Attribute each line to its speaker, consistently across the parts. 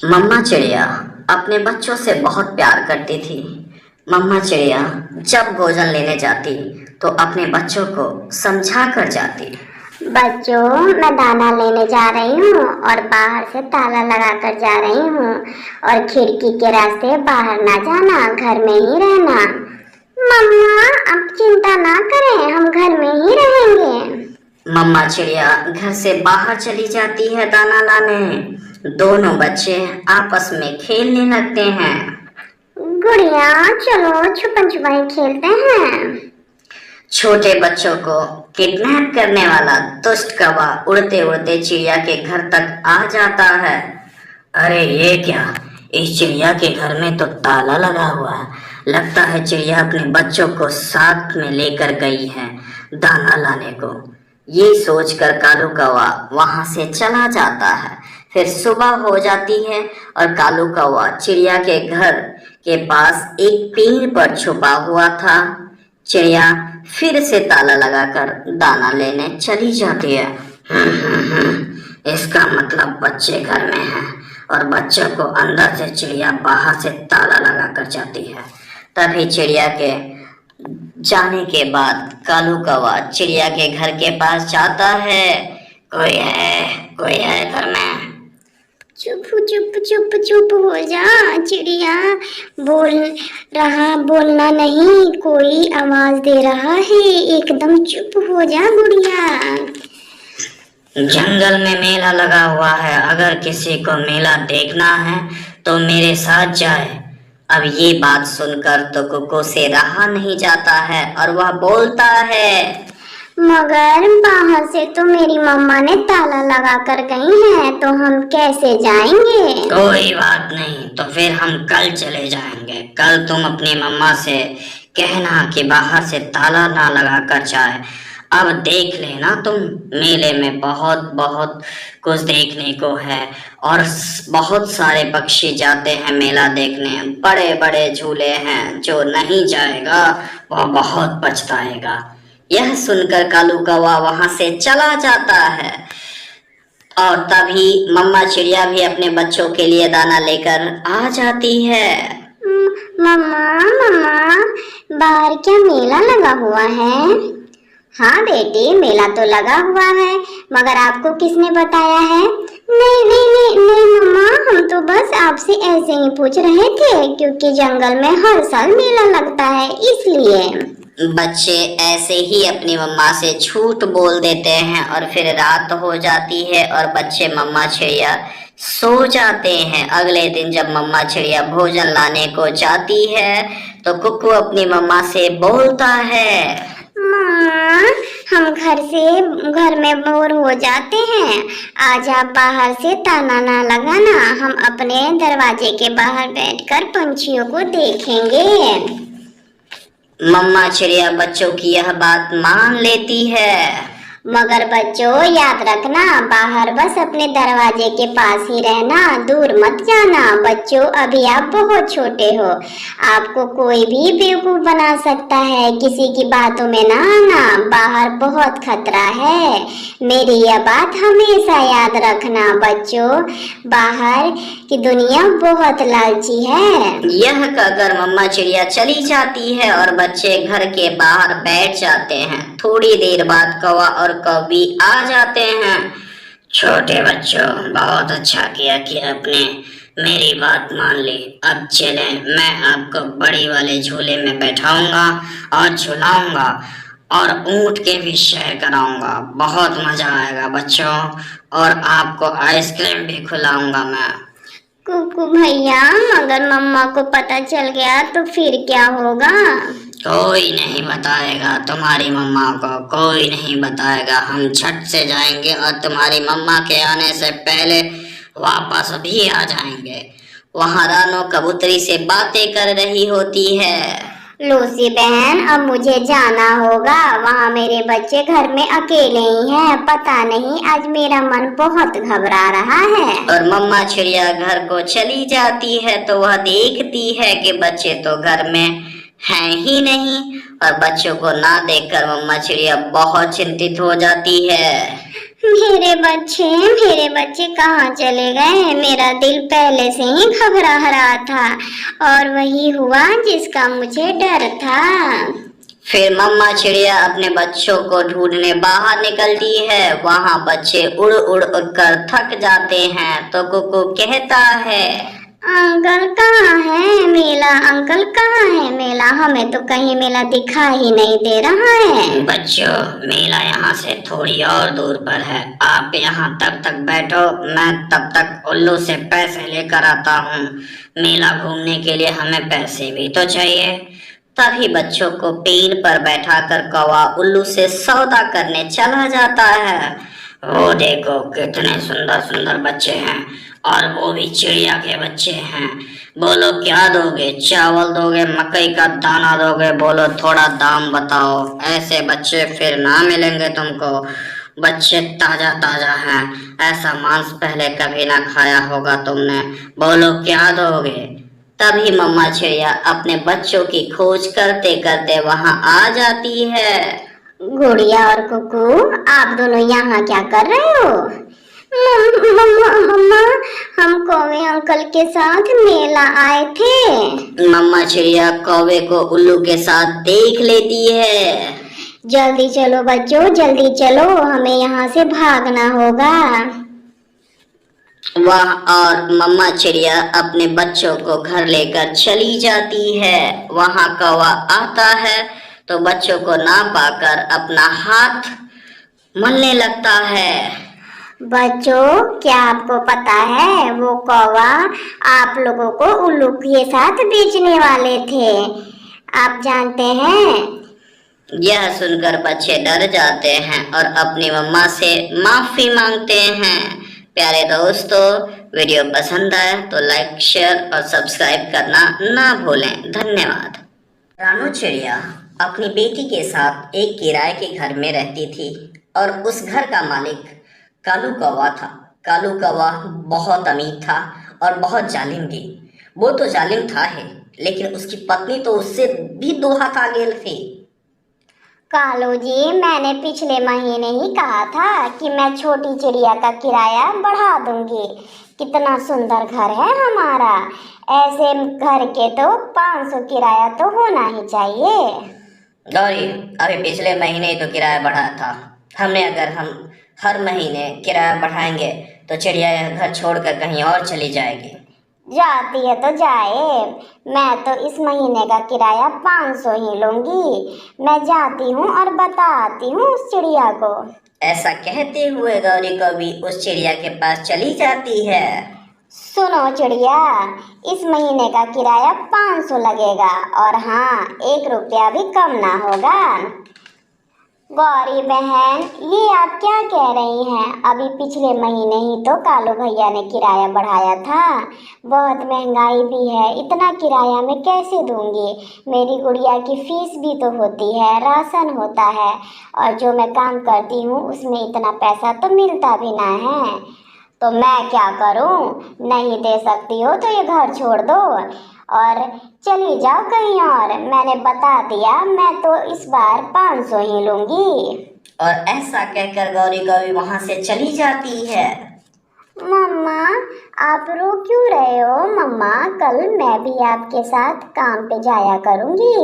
Speaker 1: मम्मा चिड़िया अपने बच्चों से बहुत प्यार करती थी। मम्मा चिड़िया जब भोजन लेने जाती तो अपने बच्चों को समझा कर जाती।
Speaker 2: बच्चों, मैं दाना लेने जा रही हूँ और बाहर से ताला लगा कर जा रही हूँ और खिड़की के रास्ते बाहर ना जाना, घर में ही रहना। मम्मा, आप चिंता ना करें, हम घर में ही रहेंगे।
Speaker 1: मम्मा चिड़िया घर से बाहर चली जाती है दाना लाने। दोनों बच्चे आपस में खेलने लगते हैं।
Speaker 2: गुड़िया, चलो छुपन छुपाई खेलते हैं।
Speaker 1: छोटे बच्चों को किडनैप करने वाला दुष्ट कौवा उड़ते उड़ते चिड़िया के घर तक आ जाता है। अरे ये क्या, इस चिड़िया के घर में तो ताला लगा हुआ है। लगता है चिड़िया अपने बच्चों को साथ में लेकर गई है दाना लाने को। ये सोचकर कालू कौवा वहां से चला जाता है। फिर सुबह हो जाती है और कालू कौवा चिड़िया के घर के पास एक पेड़ पर छुपा हुआ था। चिड़िया फिर से ताला लगाकर दाना लेने चली जाती है। इसका मतलब बच्चे घर में हैं और बच्चों को अंदर से चिड़िया बाहर से ताला लगाकर जाती है। तभी चिड़िया के जाने के बाद कालू कौवा चिड़िया के घर के पास जाता है। कोई है घर में?
Speaker 2: चुप चुप चुप चुप हो जा चिड़िया, बोलना नहीं, कोई आवाज दे रहा है, एकदम चुप हो जा गुड़िया।
Speaker 1: जंगल में मेला लगा हुआ है, अगर किसी को मेला देखना है तो मेरे साथ जाए। अब ये बात सुनकर तो कुकु से रहा नहीं जाता है और वह बोलता है,
Speaker 2: मगर बाहर से तो मेरी मम्मा ने ताला लगा कर गई है, तो हम कैसे जाएंगे?
Speaker 1: कोई बात नहीं, तो फिर हम कल चले जाएंगे। कल तुम अपनी मम्मा से कहना कि बाहर से ताला ना लगा कर जाए। अब देख लेना तुम, मेले में बहुत बहुत कुछ देखने को है और बहुत सारे पक्षी जाते हैं मेला देखने। बड़े बड़े झूले हैं, जो नहीं जाएगा वह बहुत पछताएगा। यह सुनकर कालू कौवा वहां से चला जाता है और तभी मम्मा चिड़िया भी अपने बच्चों के लिए दाना लेकर आ जाती है।
Speaker 2: मम्मा, बाहर क्या मेला लगा हुआ है? हाँ बेटी, मेला तो लगा हुआ है, मगर आपको किसने बताया है? नहीं मम्मा, हम तो बस आपसे ऐसे ही पूछ रहे थे, क्योंकि जंगल में हर साल मेला लगता है, इसलिए।
Speaker 1: बच्चे ऐसे ही अपनी मम्मा से झूठ बोल देते हैं और फिर रात हो जाती है और बच्चे मम्मा चिड़िया सो जाते हैं। अगले दिन जब मम्मा चिड़िया भोजन लाने को जाती है तो कुकु अपनी मम्मा से बोलता है,
Speaker 2: माँ, हम घर में बोर हो जाते हैं, आज आप बाहर से ताला ना लगाना, हम अपने दरवाजे के बाहर बैठकर पंछियों को देखेंगे।
Speaker 1: मम्मा चिड़िया बच्चों की यह बात मान लेती है।
Speaker 2: मगर बच्चों याद रखना, बाहर बस अपने दरवाजे के पास ही रहना, दूर मत जाना। बच्चों, अभी आप बहुत छोटे हो, आपको कोई भी बेवकूफ बना सकता है, किसी की बातों में ना आना, बाहर बहुत खतरा है। मेरी यह बात हमेशा याद रखना बच्चों, बाहर की दुनिया बहुत लालची है।
Speaker 1: यह कहकर मम्मा चिड़िया चली जाती है और बच्चे घर के बाहर बैठ जाते हैं। थोड़ी देर बाद कौवा और कौवी आ जाते हैं। छोटे बच्चों, बहुत अच्छा किया कि आपने मेरी बात मान ली। अब चलें, मैं आपको बड़ी वाले झूले में बैठाऊंगा और झुलाऊंगा और ऊंट के भी सैर कराऊंगा। बहुत मजा आएगा बच्चों, और आपको आइसक्रीम भी खिलाऊंगा मैं।
Speaker 2: कुकु भैया, मगर मम्मा को पता चल गया तो फिर क्या होगा?
Speaker 1: कोई नहीं बताएगा, तुम्हारी मम्मा को कोई नहीं बताएगा। हम झट से जाएंगे और तुम्हारी मम्मा के आने से पहले वापस भी आ जाएंगे। वहाँ रानो कबूतरी से बातें कर रही होती है।
Speaker 2: लूसी बहन, अब मुझे जाना होगा, वहाँ मेरे बच्चे घर में अकेले ही हैं, पता नहीं आज मेरा मन बहुत घबरा रहा है।
Speaker 1: और मम्मा चिड़िया घर को चली जाती है तो वह देखती है कि बच्चे तो घर में हैं ही नहीं। और बच्चों को ना देखकर मम्मा चिड़िया बहुत चिंतित हो जाती है।
Speaker 2: मेरे बच्चे कहाँ चले गए? मेरा दिल पहले से ही घबरा रहा था और वही हुआ जिसका मुझे डर था।
Speaker 1: फिर मम्मा चिड़िया अपने बच्चों को ढूंढने बाहर निकलती है। वहाँ बच्चे उड़ उड़ कर थक जाते हैं तो कुकू कहता है,
Speaker 2: अंकल कहाँ है मेला? अंकल कहाँ है मेला? हमें तो कहीं मेला दिखा ही नहीं दे रहा है।
Speaker 1: बच्चों, मेला यहाँ से थोड़ी और दूर पर है। आप यहाँ तब तक बैठो, मैं तब तक उल्लू से पैसे लेकर आता हूँ। मेला घूमने के लिए हमें पैसे भी तो चाहिए। तभी बच्चों को पेड़ पर बैठाकर कौवा उल्लू से सौदा करने चला जाता है। वो देखो कितने सुंदर सुंदर बच्चे हैं, और वो भी चिड़िया के बच्चे हैं। बोलो क्या दोगे? चावल दोगे, मकई का दाना दोगे? बोलो थोड़ा दाम बताओ। ऐसे बच्चे फिर ना मिलेंगे तुमको। बच्चे ताजा ताजा हैं, ऐसा मांस पहले कभी ना खाया होगा तुमने। बोलो क्या दोगे? तभी मम्मा चिड़िया अपने बच्चों की खोज करते करते वहां आ जाती है।
Speaker 2: गुड़िया और कुकू, आप दोनों यहाँ क्या कर रहे हो? मम्मा मम्मा, हम कौवे अंकल के साथ मेला आए थे।
Speaker 1: मम्मा चिड़िया कौवे को उल्लू के साथ देख लेती है।
Speaker 2: जल्दी चलो बच्चों, जल्दी चलो, हमें यहाँ से भागना होगा।
Speaker 1: वह और मम्मा चिड़िया अपने बच्चों को घर लेकर चली जाती है। वहां कौवा आता है तो बच्चों को ना पाकर अपना हाथ मलने लगता है।
Speaker 2: बच्चों, क्या आपको पता है वो कौवा आप लोगों को उल्लू के साथ बेचने वाले थे? आप जानते हैं?
Speaker 1: यह सुनकर बच्चे डर जाते हैं और अपनी मम्मा से माफी मांगते हैं। प्यारे दोस्तों, वीडियो पसंद आए तो लाइक, शेयर और सब्सक्राइब करना ना भूलें। धन्यवाद। रानू चिड़िया अपनी बेटी के साथ एक किराए के घर में रहती थी और उस घर का मालिक कालू कौवा था। कालू कौवा बहुत अमीर था और बहुत जालिम भी। वो तो जालिम था ही, लेकिन उसकी पत्नी तो उससे भी दो हाथ आगे थी।
Speaker 2: कालू जी, मैंने पिछले महीने ही कहा था कि मैं छोटी चिड़िया का किराया बढ़ा दूंगी। कितना सुंदर घर है हमारा। ऐसे घर के तो 500 किराया तो होना ही चाहिए।
Speaker 1: गौरी, अभी पिछले महीने ही तो किराया बढ़ाया था हमने। अगर हम हर महीने किराया बढ़ाएंगे तो चिड़िया यह घर छोड़कर कहीं और चली जाएगी।
Speaker 2: जाती है तो जाए, मैं तो इस महीने का किराया 500 ही लूंगी। मैं जाती हूँ और बताती हूँ उस चिड़िया को।
Speaker 1: ऐसा कहते हुए गौरी कभी उस चिड़िया के पास चली जाती है।
Speaker 2: सुनो चिड़िया, इस महीने का किराया 500 लगेगा और हाँ, 1 रुपया भी कम ना होगा। गौरी बहन, ये आप क्या कह रही हैं? अभी पिछले महीने ही तो कालू भैया ने किराया बढ़ाया था। बहुत महंगाई भी है, इतना किराया मैं कैसे दूंगी? मेरी गुड़िया की फीस भी तो होती है, राशन होता है, और जो मैं काम करती हूँ उसमें इतना पैसा तो मिलता भी ना है। तो मैं क्या करूँ? नहीं दे सकती हो तो ये घर छोड़ दो और चली जाओ कहीं और। मैंने बता दिया, मैं तो इस बार 500 ही लूंगी।
Speaker 1: और ऐसा कहकर गौरी कभी वहां से चली जाती है।
Speaker 2: मम्मा, आप रो क्यों रहे हो? मम्मा, कल मैं भी आपके साथ काम पे जाया करूंगी।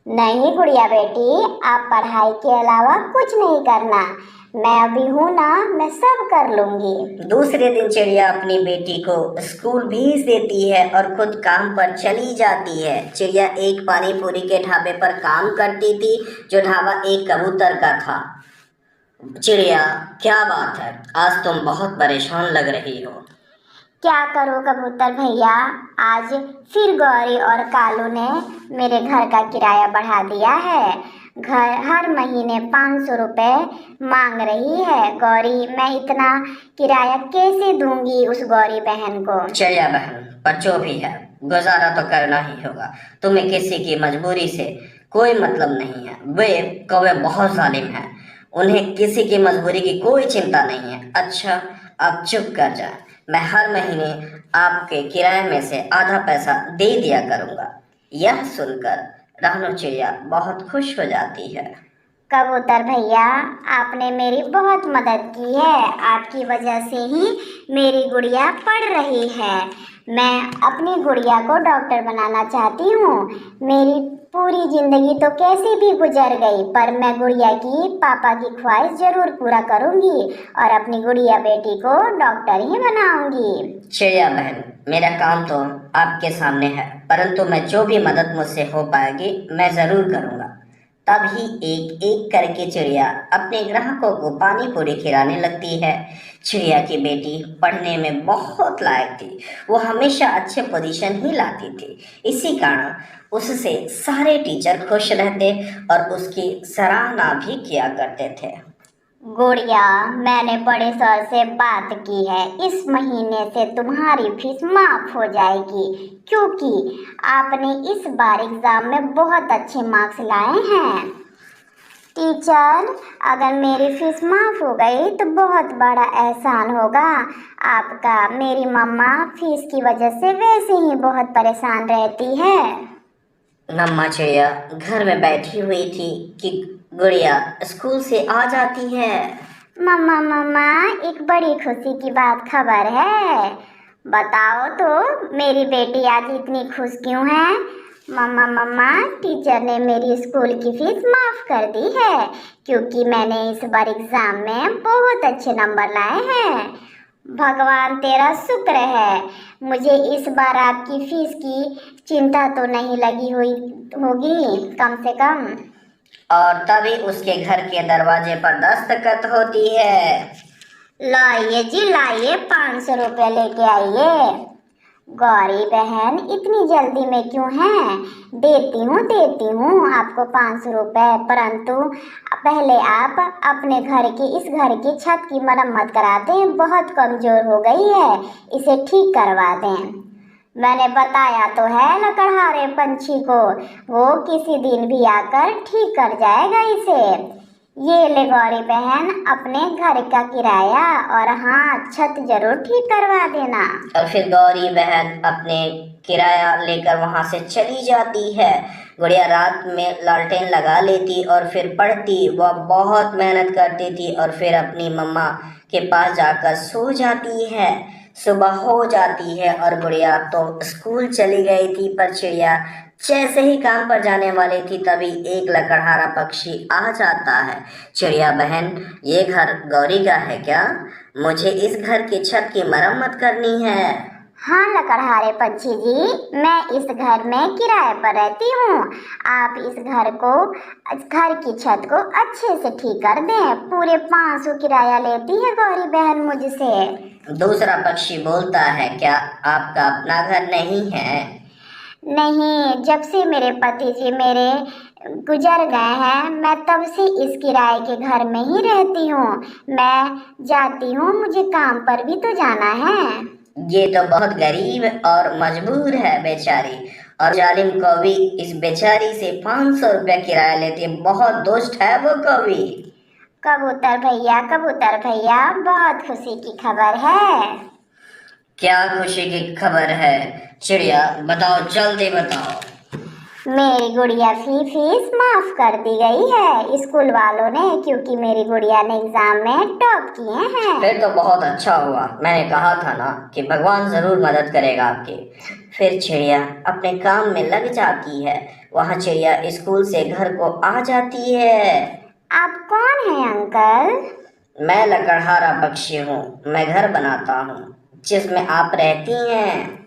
Speaker 2: नहीं गुड़िया बेटी, आप पढ़ाई के अलावा कुछ नहीं करना। मैं अभी हूँ ना, मैं सब कर लूंगी।
Speaker 1: दूसरे दिन चिड़िया अपनी बेटी को स्कूल भेज देती है और खुद काम पर चली जाती है। चिड़िया एक पानी पूरी के ढाबे पर काम करती थी, जो ढाबा एक कबूतर का था। चिड़िया, क्या बात है, आज तुम बहुत परेशान लग रही हो।
Speaker 2: क्या करो कबूतर भैया, आज फिर गौरी और कालू ने मेरे घर का किराया बढ़ा दिया है। घर हर महीने 500 रुपये मांग रही है गौरी। मैं इतना किराया कैसे दूंगी उस गौरी बहन को?
Speaker 1: चिड़िया बहन, पर जो भी है, गुजारा तो करना ही होगा। तुम्हें किसी की मजबूरी से कोई मतलब नहीं है। वे कौवे बहुत जालिम हैं, उन्हें किसी की मजबूरी की कोई चिंता नहीं है। अच्छा, अब चुप कर जा। मैं हर महीने आपके किराए में से आधा पैसा दे दिया करूंगा। यह सुनकर रानू चिड़िया बहुत खुश हो जाती है।
Speaker 2: कबूतर भैया, आपने मेरी बहुत मदद की है। आपकी वजह से ही मेरी गुड़िया पढ़ रही है। मैं अपनी गुड़िया को डॉक्टर बनाना चाहती हूँ। मेरी पूरी जिंदगी तो कैसी भी गुजर गई, पर मैं गुड़िया की पापा की ख्वाहिश जरूर पूरा करूँगी और अपनी गुड़िया बेटी को डॉक्टर ही बनाऊंगी।
Speaker 1: चिड़िया बहन, मेरा काम तो आपके सामने है, परंतु मैं जो भी मदद मुझसे हो पाएगी मैं जरूर करूँगा। तभी एक एक करके चिड़िया अपने ग्राहकों को पानी पूरी खिलाने लगती है। चिड़िया की बेटी पढ़ने में बहुत लायक थी। वो हमेशा अच्छे पोजीशन ही लाती थी। इसी कारण उससे सारे टीचर खुश रहते और उसकी सराहना भी किया करते थे।
Speaker 2: गुड़िया, मैंने बड़े सर से बात की है। इस महीने से तुम्हारी फीस माफ हो जाएगी, क्योंकि आपने इस बार एग्जाम में बहुत अच्छे मार्क्स लाए हैं। टीचर, अगर मेरी फीस माफ हो गई तो बहुत बड़ा एहसान होगा आपका। मेरी मम्मा फीस की वजह से वैसे ही बहुत परेशान रहती है।
Speaker 1: नम्मा चिड़िया घर में बैठी हुई थी कि गुड़िया स्कूल से आ जाती है।
Speaker 2: मम्मा मम्मा, एक बड़ी खुशी की बात खबर है। बताओ तो, मेरी बेटी आज इतनी खुश क्यों है? मम्मा मम्मा, टीचर ने मेरी स्कूल की फीस माफ कर दी है, क्योंकि मैंने इस बार एग्जाम में बहुत अच्छे नंबर लाए हैं। भगवान तेरा शुक्र है। मुझे इस बार आपकी फीस की चिंता तो नहीं लगी हुई होगी, कम से कम।
Speaker 1: और तभी उसके घर के दरवाजे पर दस्तखत होती है।
Speaker 2: लाइए जी लाइए, 500 रुपये लेके आइए। गौरी बहन, इतनी जल्दी में क्यों है? देती हूँ आपको 500 रुपये, परंतु पहले आप अपने घर की इस घर की छत की मरम्मत करा दें। बहुत कमजोर हो गई है, इसे ठीक करवा दें। मैंने बताया तो है लकड़हारे पंछी को, वो किसी दिन भी आकर ठीक कर जाएगा इसे। ये ले गौरी बहन, अपने घर का किराया, और हाँ, छत जरूर ठीक करवा देना।
Speaker 1: और फिर गौरी बहन अपने किराया लेकर वहां से चली जाती है। गुड़िया रात में लालटेन लगा लेती और फिर पढ़ती। वह बहुत मेहनत करती थी और फिर अपनी मम्मा के पास जाकर सो जाती है। सुबह हो जाती है और गुड़िया तो स्कूल चली गई थी, पर चिड़िया जैसे ही काम पर जाने वाली थी तभी एक लकड़हारा पक्षी आ जाता है। चिड़िया बहन, ये घर गौरी का है क्या? मुझे इस घर की छत की मरम्मत करनी है।
Speaker 2: हाँ लकड़हारे पंछी जी, मैं इस घर में किराए पर रहती हूँ। आप इस घर की छत को अच्छे से ठीक कर दें। पूरे 500 किराया लेती है गौरी बहन मुझसे।
Speaker 1: दूसरा पक्षी बोलता है, क्या आपका अपना घर नहीं है?
Speaker 2: नहीं, जब से मेरे पति जी मेरे गुजर गए हैं, मैं तब से इस किराए के घर में ही रहती हूँ। मैं जाती हूँ, मुझे काम पर भी तो जाना है।
Speaker 1: ये तो बहुत गरीब और मजबूर है बेचारी, और जालिम कौवी इस बेचारी से 500 रुपया किराया लेती है। बहुत दुष्ट है वो कौवी।
Speaker 2: कबूतर भैया, बहुत खुशी की खबर है।
Speaker 1: क्या खुशी की खबर है? चिड़िया बताओ, जल्दी बताओ।
Speaker 2: मेरी गुड़िया की फीस माफ कर दी गई है स्कूल वालों ने, क्योंकि मेरी गुड़िया ने एग्जाम में टॉप किए हैं।
Speaker 1: फिर तो बहुत अच्छा हुआ। मैंने कहा था ना कि भगवान जरूर मदद करेगा आपकी। फिर चिड़िया अपने काम में लग जाती है। वहाँ चिड़िया स्कूल से घर को आ जाती है।
Speaker 2: आप कौन हैं अंकल?
Speaker 1: मैं लकड़हारा पक्षी हूँ। मैं घर बनाता हूँ जिसमें आप रहती हैं।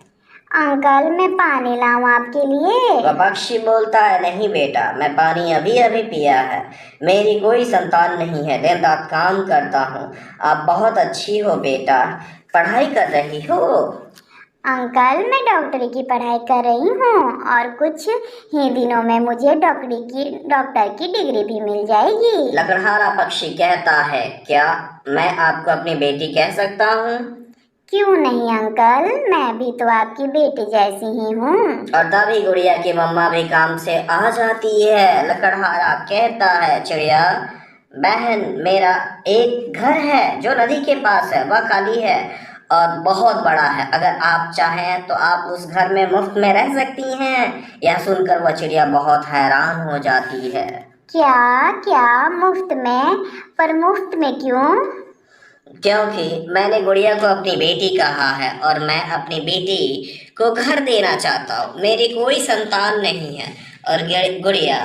Speaker 2: अंकल, मैं पानी लाऊं आपके लिए?
Speaker 1: वह पक्षी बोलता है, नहीं बेटा, मैं पानी अभी अभी पिया है। मेरी कोई संतान नहीं है, दिन रात काम करता हूँ। आप बहुत अच्छी हो बेटा। पढ़ाई कर रही हो?
Speaker 2: अंकल, मैं डॉक्टरी की पढ़ाई कर रही हूँ और कुछ ही दिनों में मुझे डॉक्टर की डिग्री भी मिल जाएगी।
Speaker 1: लकड़हारा पक्षी कहता है, क्या मैं आपको अपनी बेटी कह सकता हूँ?
Speaker 2: क्यों नहीं अंकल, मैं भी तो आपकी बेटी जैसी ही हूँ।
Speaker 1: और तभी गुड़िया की मम्मा भी काम से आ जाती है। लकड़हारा कहता है, चिड़िया बहन, मेरा एक घर है जो नदी के पास है, वह खाली है और बहुत बड़ा है। अगर आप चाहें तो आप उस घर में मुफ्त में रह सकती हैं। यह सुनकर वह चिड़िया बहुत हैरान हो जाती है।
Speaker 2: क्या क्या मुफ्त में? पर मुफ्त में क्यों?
Speaker 1: क्योंकि मैंने गुड़िया को अपनी बेटी कहा है और मैं अपनी बेटी को घर देना चाहता हूँ। मेरी कोई संतान नहीं है और गुड़िया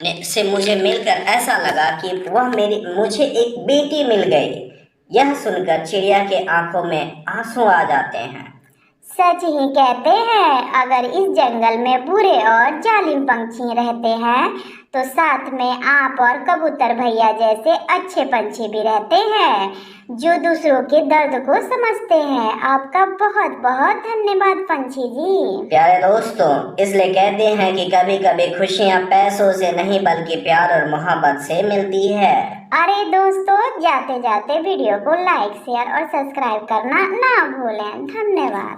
Speaker 1: ने से मुझे मिलकर ऐसा लगा कि मुझे एक बेटी मिल गई। यह सुनकर चिड़िया के आंखों में आंसू आ जाते हैं।
Speaker 2: सच ही कहते हैं, अगर इस जंगल में बुरे और जालिम पंछी रहते हैं तो साथ में आप और कबूतर भैया जैसे अच्छे पंछी भी रहते हैं जो दूसरों के दर्द को समझते हैं। आपका बहुत बहुत धन्यवाद पंछी जी।
Speaker 1: प्यारे दोस्तों, इसलिए कहते हैं कि कभी कभी खुशियाँ पैसों से नहीं बल्कि प्यार और मोहब्बत से मिलती है।
Speaker 2: अरे दोस्तों, जाते जाते वीडियो को लाइक शेयर और सब्सक्राइब करना ना भूलें। धन्यवाद।